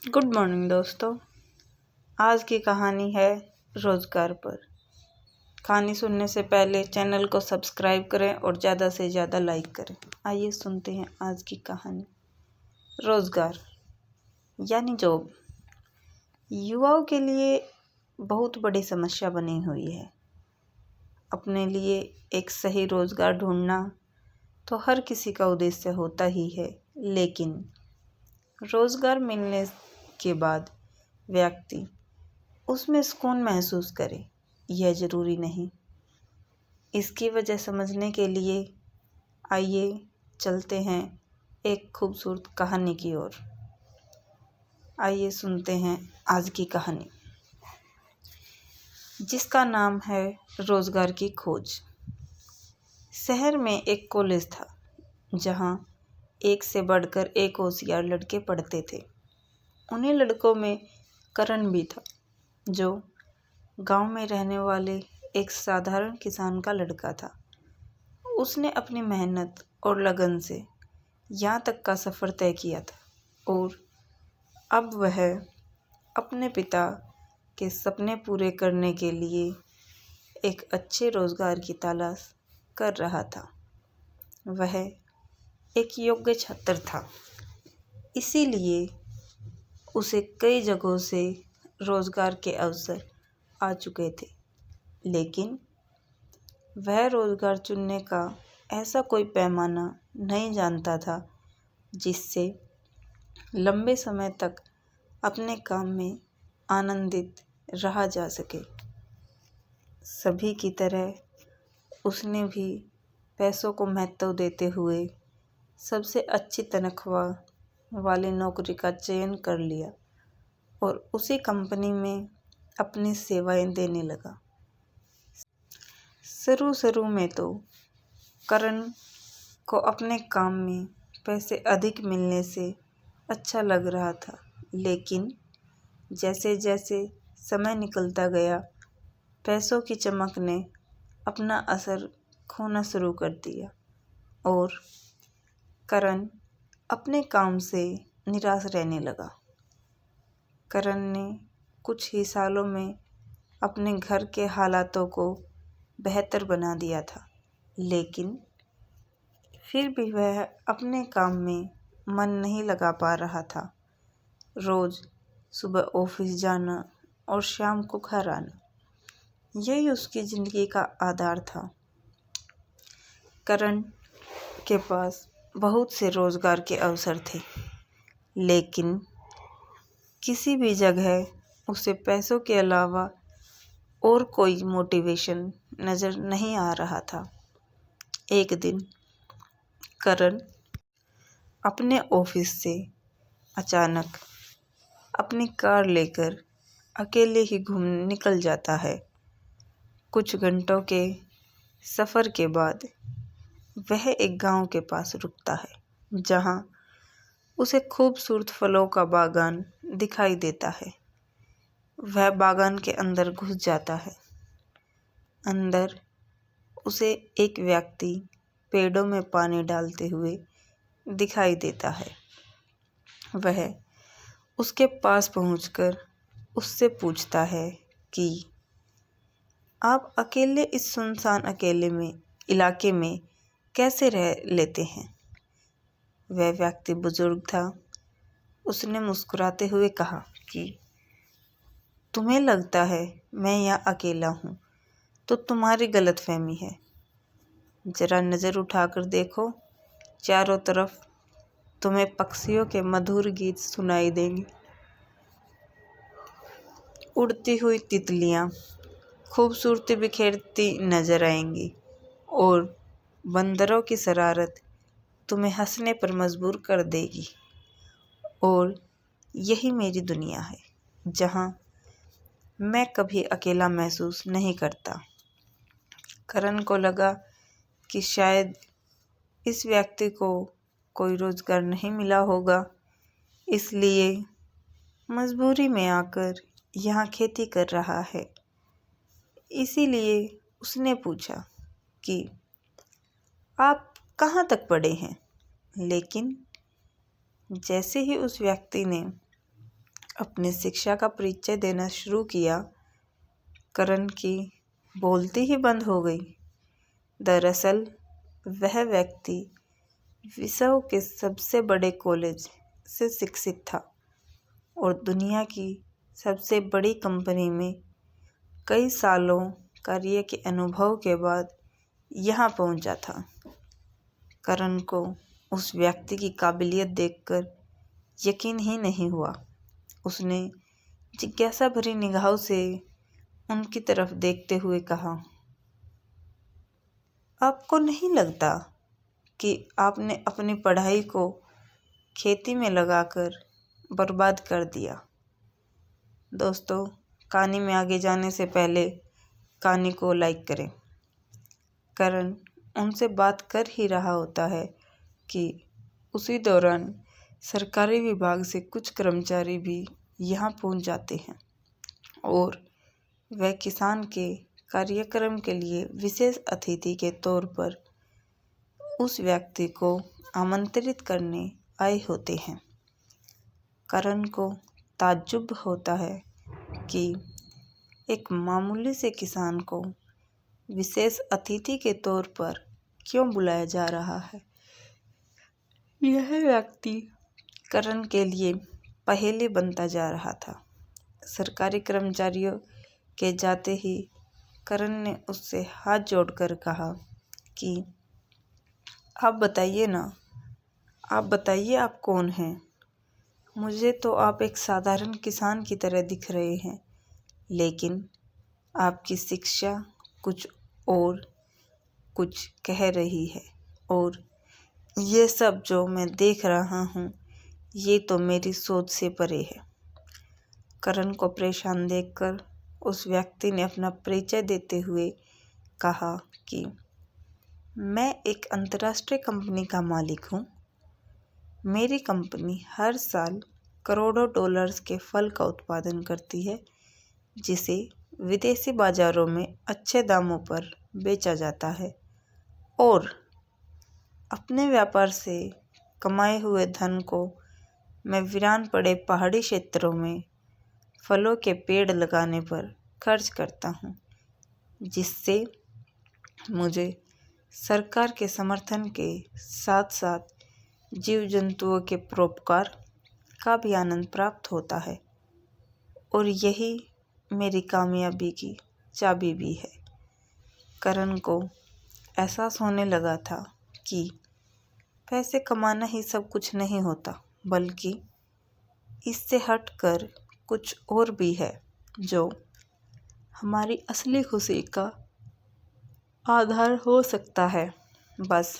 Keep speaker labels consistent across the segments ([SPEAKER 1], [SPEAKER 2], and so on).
[SPEAKER 1] Good morning दोस्तों। आज की कहानी है रोज़गार पर। कहानी सुनने से पहले चैनल को सब्सक्राइब करें और ज़्यादा से ज़्यादा लाइक करें। आइए सुनते हैं आज की कहानी। रोज़गार यानी जॉब युवाओं के लिए बहुत बड़ी समस्या बनी हुई है। अपने लिए एक सही रोज़गार ढूंढना तो हर किसी का उद्देश्य होता ही है, लेकिन रोज़गार मिलने के बाद व्यक्ति उसमें सुकून महसूस करे, यह ज़रूरी नहीं। इसकी वजह समझने के लिए आइए चलते हैं एक खूबसूरत कहानी की ओर। आइए सुनते हैं आज की कहानी, जिसका नाम है रोज़गार की खोज। शहर में एक कॉलेज था, जहाँ एक से बढ़कर एक होशियार लड़के पढ़ते थे। उन्हीं लड़कों में करण भी था, जो गांव में रहने वाले एक साधारण किसान का लड़का था। उसने अपनी मेहनत और लगन से यहाँ तक का सफ़र तय किया था और अब वह अपने पिता के सपने पूरे करने के लिए एक अच्छे रोज़गार की तलाश कर रहा था। वह एक योग्य छात्र था, इसीलिए उसे कई जगहों से रोज़गार के अवसर आ चुके थे, लेकिन वह रोज़गार चुनने का ऐसा कोई पैमाना नहीं जानता था जिससे लंबे समय तक अपने काम में आनंदित रहा जा सके। सभी की तरह उसने भी पैसों को महत्व देते हुए सबसे अच्छी तनख्वाह वाली नौकरी का चयन कर लिया और उसी कंपनी में अपनी सेवाएं देने लगा। शुरू में तो करण को अपने काम में पैसे अधिक मिलने से अच्छा लग रहा था, लेकिन जैसे जैसे समय निकलता गया, पैसों की चमक ने अपना असर खोना शुरू कर दिया और करण अपने काम से निराश रहने लगा। करण ने कुछ ही सालों में अपने घर के हालातों को बेहतर बना दिया था, लेकिन फिर भी वह अपने काम में मन नहीं लगा पा रहा था। रोज़ सुबह ऑफिस जाना और शाम को घर आना, यही उसकी ज़िंदगी का आधार था। करण के पास बहुत से रोज़गार के अवसर थे, लेकिन किसी भी जगह उसे पैसों के अलावा और कोई मोटिवेशन नज़र नहीं आ रहा था। एक दिन करण अपने ऑफिस से अचानक अपनी कार लेकर अकेले ही घूमने निकल जाता है। कुछ घंटों के सफ़र के बाद वह एक गांव के पास रुकता है, जहां उसे खूबसूरत फलों का बागान दिखाई देता है। वह बागान के अंदर घुस जाता है। अंदर उसे एक व्यक्ति पेड़ों में पानी डालते हुए दिखाई देता है। वह उसके पास पहुंचकर उससे पूछता है कि आप अकेले इस सुनसान इलाके में कैसे रह लेते हैं। वह व्यक्ति बुजुर्ग था। उसने मुस्कुराते हुए कहा कि तुम्हें लगता है मैं यहाँ अकेला हूँ, तो तुम्हारी गलतफहमी है। ज़रा नज़र उठाकर देखो, चारों तरफ तुम्हें पक्षियों के मधुर गीत सुनाई देंगे। उड़ती हुई तितलियाँ खूबसूरती बिखेरती नजर आएंगी और बंदरों की शरारत तुम्हें हंसने पर मजबूर कर देगी। और यही मेरी दुनिया है, जहाँ मैं कभी अकेला महसूस नहीं करता। करण को लगा कि शायद इस व्यक्ति को कोई रोज़गार नहीं मिला होगा, इसलिए मजबूरी में आकर यहाँ खेती कर रहा है। इसीलिए उसने पूछा कि आप कहाँ तक पढ़े हैं। लेकिन जैसे ही उस व्यक्ति ने अपनी शिक्षा का परिचय देना शुरू किया, करण की बोलती ही बंद हो गई। दरअसल वह व्यक्ति विश्व के सबसे बड़े कॉलेज से शिक्षित था और दुनिया की सबसे बड़ी कंपनी में कई सालों कार्य के अनुभव के बाद यहाँ पहुँचा था। करण को उस व्यक्ति की काबिलियत देखकर यकीन ही नहीं हुआ। उसने जिज्ञासा भरी निगाहों से उनकी तरफ देखते हुए कहा, आपको नहीं लगता कि आपने अपनी पढ़ाई को खेती में लगाकर बर्बाद कर दिया? दोस्तों, कहानी में आगे जाने से पहले कहानी को लाइक करें। करण उनसे बात कर ही रहा होता है कि उसी दौरान सरकारी विभाग से कुछ कर्मचारी भी यहाँ पहुँच जाते हैं और वह किसान के कार्यक्रम के लिए विशेष अतिथि के तौर पर उस व्यक्ति को आमंत्रित करने आए होते हैं। करण को ताज्जुब होता है कि एक मामूली से किसान को विशेष अतिथि के तौर पर क्यों बुलाया जा रहा है। यह व्यक्ति करण के लिए पहेली बनता जा रहा था। सरकारी कर्मचारियों के जाते ही करण ने उससे हाथ जोड़कर कहा कि आप बताइए ना, आप बताइए आप कौन हैं? मुझे तो आप एक साधारण किसान की तरह दिख रहे हैं, लेकिन आपकी शिक्षा कुछ और कुछ कह रही है और ये सब जो मैं देख रहा हूँ ये तो मेरी सोच से परे है। करण को परेशान देखकर उस व्यक्ति ने अपना परिचय देते हुए कहा कि मैं एक अंतर्राष्ट्रीय कंपनी का मालिक हूँ। मेरी कंपनी हर साल करोड़ों डॉलर्स के फल का उत्पादन करती है, जिसे विदेशी बाज़ारों में अच्छे दामों पर बेचा जाता है और अपने व्यापार से कमाए हुए धन को मैं वीरान पड़े पहाड़ी क्षेत्रों में फलों के पेड़ लगाने पर खर्च करता हूँ, जिससे मुझे सरकार के समर्थन के साथ साथ जीव जंतुओं के परोपकार का भी आनंद प्राप्त होता है और यही मेरी कामयाबी की चाबी भी है। करण को एहसास होने लगा था कि पैसे कमाना ही सब कुछ नहीं होता, बल्कि इससे हटकर कुछ और भी है जो हमारी असली खुशी का आधार हो सकता है। बस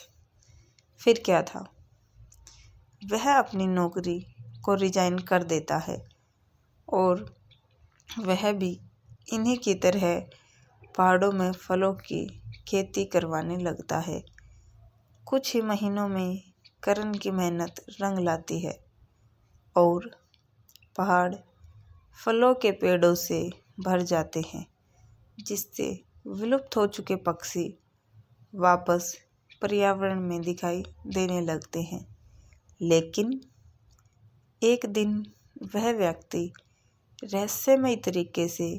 [SPEAKER 1] फिर क्या था, वह अपनी नौकरी को रिजाइन कर देता है और वह भी इन्हीं की तरह पहाड़ों में फलों की खेती करवाने लगता है। कुछ ही महीनों में करण की मेहनत रंग लाती है और पहाड़ फलों के पेड़ों से भर जाते हैं, जिससे विलुप्त हो चुके पक्षी वापस पर्यावरण में दिखाई देने लगते हैं। लेकिन एक दिन वह व्यक्ति रहस्यमय तरीके से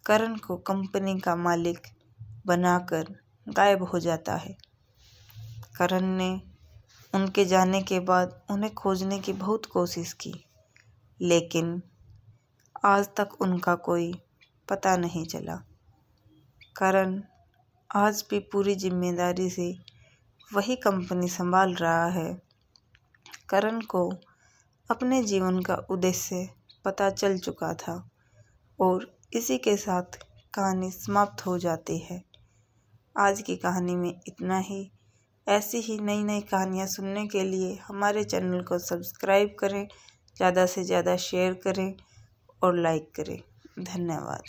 [SPEAKER 1] करण को कंपनी का मालिक बनाकर गायब हो जाता है। करण ने उनके जाने के बाद उन्हें खोजने की बहुत कोशिश की, लेकिन आज तक उनका कोई पता नहीं चला। करण आज भी पूरी जिम्मेदारी से वही कंपनी संभाल रहा है। करण को अपने जीवन का उद्देश्य पता चल चुका था और इसी के साथ कहानी समाप्त हो जाती है। आज की कहानी में इतना ही। ऐसी ही नई नई कहानियाँ सुनने के लिए हमारे चैनल को सब्सक्राइब करें, ज़्यादा से ज़्यादा शेयर करें और लाइक करें। धन्यवाद।